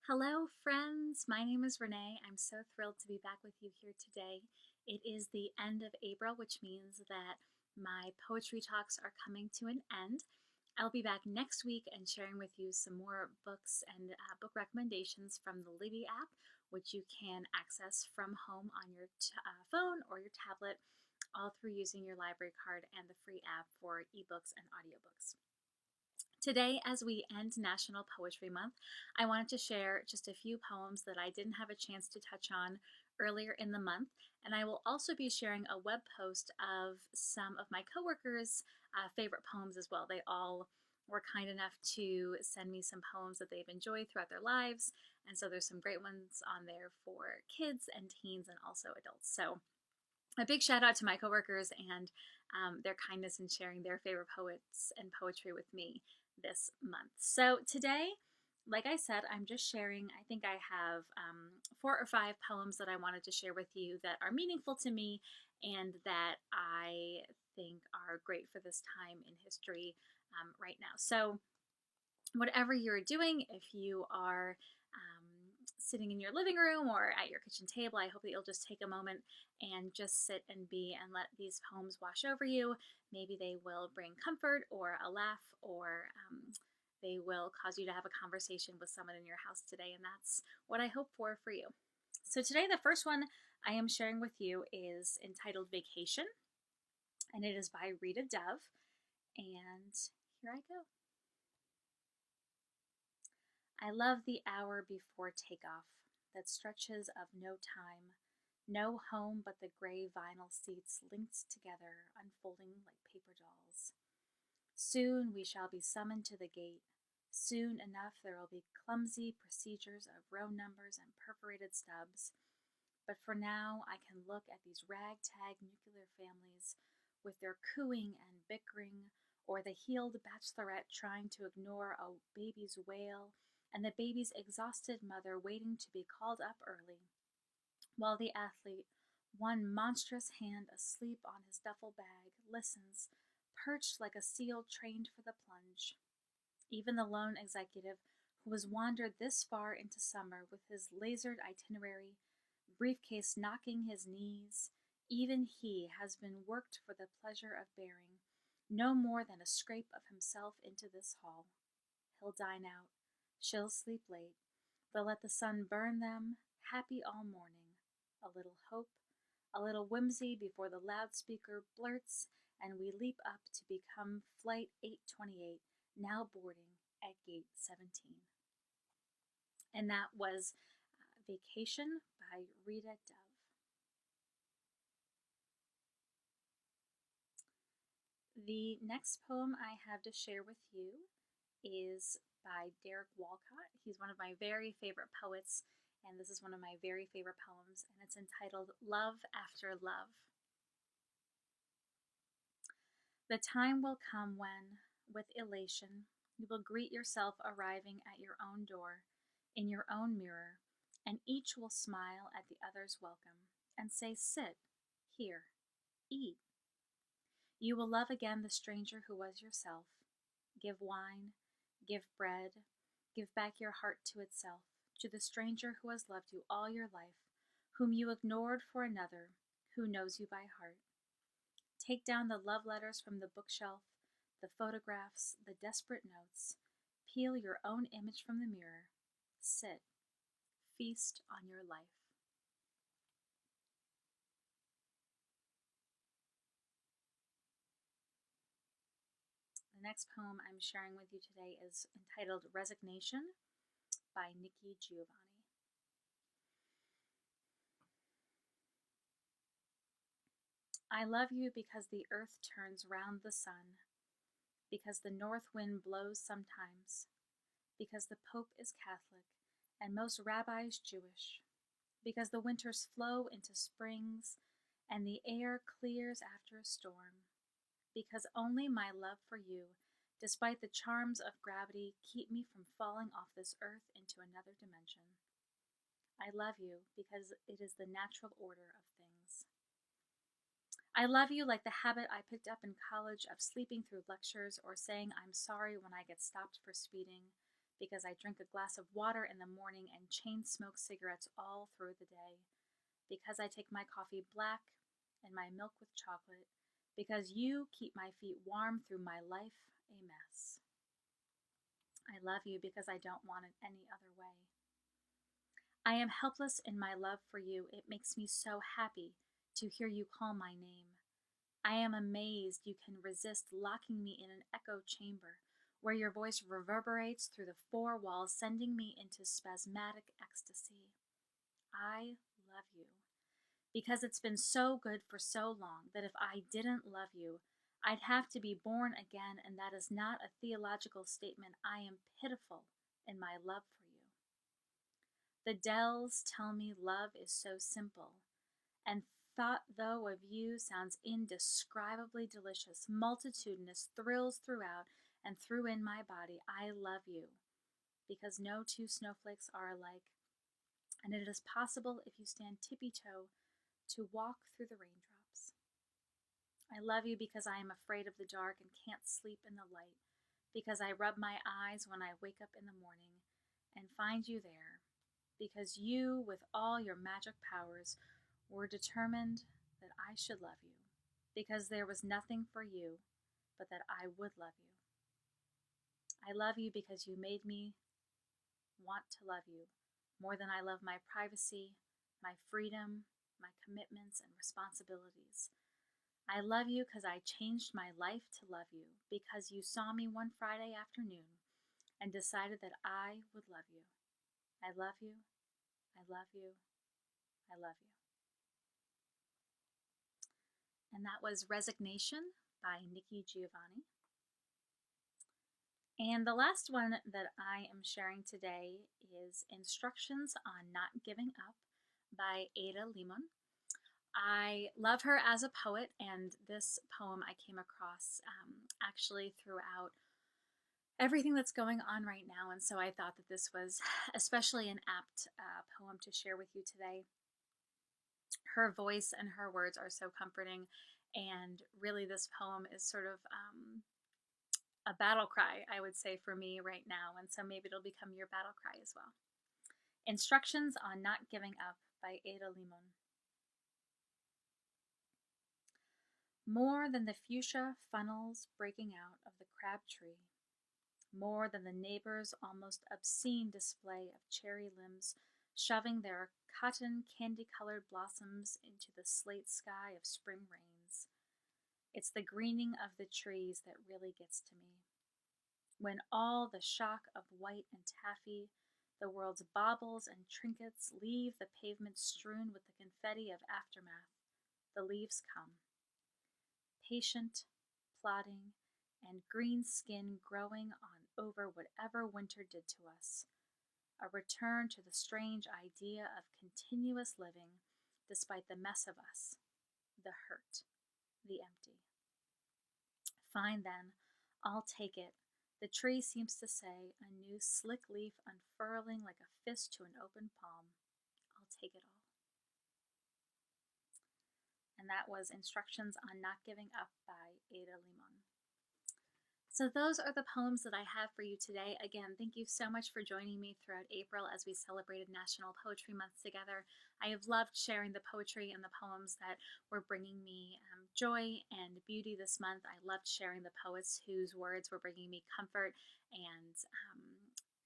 Hello, friends. My name is Renee. I'm so thrilled to be back with you here today. It is the end of April, which means that my poetry talks are coming to an end. I'll be back next week and sharing with you some more books and book recommendations from the Libby app, which you can access from home on your phone or your tablet, all through using your library card and the free app for ebooks and audiobooks. Today, as we end National Poetry Month, I wanted to share just a few poems that I didn't have a chance to touch on earlier in the month, and I will also be sharing a web post of some of my coworkers' favorite poems as well. They all were kind enough to send me some poems that they've enjoyed throughout their lives, and so there's some great ones on there for kids and teens and also adults. So a big shout out to my coworkers and their kindness in sharing their favorite poets and poetry with me this month. So today, like I said, I'm just sharing. I think I have 4 or 5 poems that I wanted to share with you that are meaningful to me and that I think are great for this time in history right now. So whatever you're doing, if you are sitting in your living room or at your kitchen table, I hope that you'll just take a moment and just sit and be and let these poems wash over you. Maybe they will bring comfort or a laugh, or they will cause you to have a conversation with someone in your house today, and that's what I hope for you. So today, the first one I am sharing with you is entitled Vacation, and it is by Rita Dove, and here I go. I love the hour before takeoff that stretches of no time, no home but the gray vinyl seats linked together, unfolding like paper dolls. Soon we shall be summoned to the gate. Soon enough there will be clumsy procedures of row numbers and perforated stubs. But for now I can look at these ragtag nuclear families with their cooing and bickering, or the heeled bachelorette trying to ignore a baby's wail and the baby's exhausted mother waiting to be called up early, while the athlete, one monstrous hand asleep on his duffel bag, listens, perched like a seal trained for the plunge. Even the lone executive, who has wandered this far into summer with his lasered itinerary, briefcase knocking his knees, even he has been worked for the pleasure of bearing no more than a scrape of himself into this hall. He'll dine out. She'll sleep late. They'll let the sun burn them, happy all morning. A little hope, a little whimsy before the loudspeaker blurts, and we leap up to become Flight 828, now boarding at Gate 17. And that was Vacation by Rita Dove. The next poem I have to share with you is by Derek Walcott. He's one of my very favorite poets, and this is one of my very favorite poems, and it's entitled Love After Love. The time will come when, with elation, you will greet yourself arriving at your own door, in your own mirror, and each will smile at the other's welcome and say, "Sit, here, eat." You will love again the stranger who was yourself. Give wine, give bread, give back your heart to itself, to the stranger who has loved you all your life, whom you ignored for another, who knows you by heart. Take down the love letters from the bookshelf, the photographs, the desperate notes. Peel your own image from the mirror. Sit. Feast on your life. The next poem I'm sharing with you today is entitled Resignation by Nikki Giovanni. I love you because the earth turns round the sun, because the north wind blows sometimes, because the Pope is Catholic and most rabbis Jewish, because the winters flow into springs and the air clears after a storm, because only my love for you, despite the charms of gravity, keep me from falling off this earth into another dimension. I love you because it is the natural order of things. I love you like the habit I picked up in college of sleeping through lectures or saying I'm sorry when I get stopped for speeding, because I drink a glass of water in the morning and chain smoke cigarettes all through the day, because I take my coffee black and my milk with chocolate, because you keep my feet warm through my life a mess. I love you because I don't want it any other way. I am helpless in my love for you. It makes me so happy to hear you call my name. I am amazed you can resist locking me in an echo chamber where your voice reverberates through the four walls, sending me into spasmodic ecstasy. I love you because it's been so good for so long that if I didn't love you, I'd have to be born again, and that is not a theological statement. I am pitiful in my love for you. The dells tell me love is so simple, and thought though of you sounds indescribably delicious, multitudinous, thrills throughout and through in my body. I love you because no two snowflakes are alike, and it is possible if you stand tippy-toe to walk through the raindrops. I love you because I am afraid of the dark and can't sleep in the light, because I rub my eyes when I wake up in the morning and find you there, because you, with all your magic powers, were determined that I should love you, because there was nothing for you but that I would love you. I love you because you made me want to love you more than I love my privacy, my freedom, my commitments and responsibilities. I love you because I changed my life to love you, because you saw me one Friday afternoon and decided that I would love you. I love you. I love you. I love you. And that was Resignation by Nikki Giovanni. And the last one that I am sharing today is Instructions on Not Giving Up by Limon. I love her as a poet, and this poem I came across actually throughout everything that's going on right now, and so I thought that this was especially an apt poem to share with you today. Her voice and her words are so comforting, and really this poem is sort of a battle cry, I would say, for me right now, and so maybe it'll become your battle cry as well. Instructions on Not Giving Up by Limon. More than the fuchsia funnels breaking out of the crab tree, more than the neighbor's almost obscene display of cherry limbs shoving their cotton candy-colored blossoms into the slate sky of spring rains. It's the greening of the trees that really gets to me. When all the shock of white and taffy, the world's baubles and trinkets leave the pavement strewn with the confetti of aftermath, the leaves come. Patient, plodding, and green skin growing on over whatever winter did to us. A return to the strange idea of continuous living despite the mess of us, the hurt, the empty. Fine then, I'll take it. The tree seems to say, a new slick leaf unfurling like a fist to an open palm. I'll take it all. And that was Instructions on Not Giving Up by Limon. So those are the poems that I have for you today. Again, thank you so much for joining me throughout April as we celebrated National Poetry Month together. I have loved sharing the poetry and the poems that were bringing me joy and beauty this month. I loved sharing the poets whose words were bringing me comfort and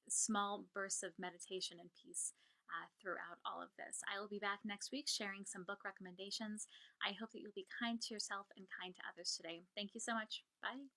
small bursts of meditation and peace throughout all of this. I will be back next week sharing some book recommendations. I hope that you'll be kind to yourself and kind to others today. Thank you so much. Bye.